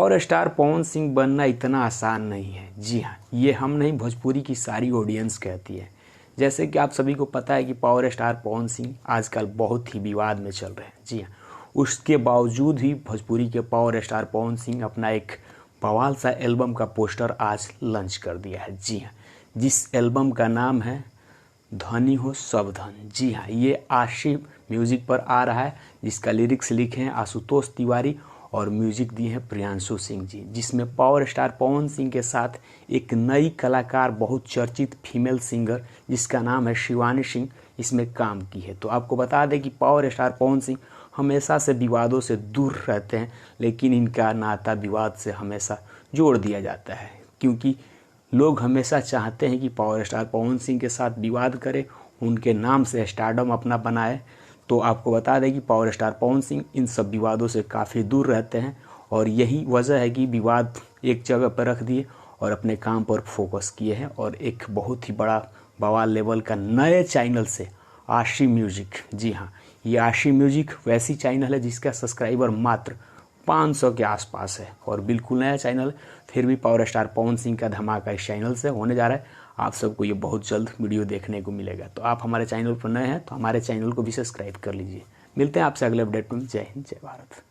Power star Pawan Singh बनना इतना आसान नहीं है। जी हाँ, ये हम नहीं, भोजपुरी की सारी ऑडियंस कहती है। जैसे कि आप सभी को पता है कि पावर स्टार पवन सिंह आजकल बहुत ही विवाद में चल रहे हैं। जी हाँ, उसके बावजूद भी भोजपुरी के पावर स्टार पवन सिंह अपना एक बवाल सा एल्बम का पोस्टर आज लॉन्च कर दिया है। जी हाँ, जिस एल्बम का नाम है धनी हो सब धन। जी हाँ, ये आशी म्यूजिक पर आ रहा है, जिसका लिरिक्स लिखे हैं आशुतोष तिवारी और म्यूजिक दिए हैं प्रियांशु सिंह जी, जिसमें पावर स्टार पवन सिंह के साथ एक नई कलाकार, बहुत चर्चित फीमेल सिंगर जिसका नाम है शिवानी सिंह, इसमें काम की है। तो आपको बता दें कि पावर स्टार पवन सिंह हमेशा से विवादों से दूर रहते हैं, लेकिन इनका नाता विवाद से हमेशा जोड़ दिया जाता है, क्योंकि लोग हमेशा चाहते हैं कि पावर स्टार पवन सिंह के साथ विवाद करें, उनके नाम से स्टारडम अपना बनाए। तो आपको बता दें कि पावर स्टार पवन सिंह इन सब विवादों से काफ़ी दूर रहते हैं, और यही वजह है कि विवाद एक जगह पर रख दिए और अपने काम पर फोकस किए हैं। और एक बहुत ही बड़ा बवाल लेवल का नए चैनल से आशी म्यूजिक, जी हाँ, ये आशी म्यूजिक वैसी चैनल है जिसका सब्सक्राइबर मात्र 500 के आसपास है, और बिल्कुल नया चैनल। फिर भी पावर स्टार पवन सिंह का धमाका इस चैनल से होने जा रहा है। आप सबको ये बहुत जल्द वीडियो देखने को मिलेगा। तो आप हमारे चैनल पर नए हैं तो हमारे चैनल को भी सब्सक्राइब कर लीजिए। मिलते हैं आपसे अगले अपडेट में। जय हिंद, जय भारत।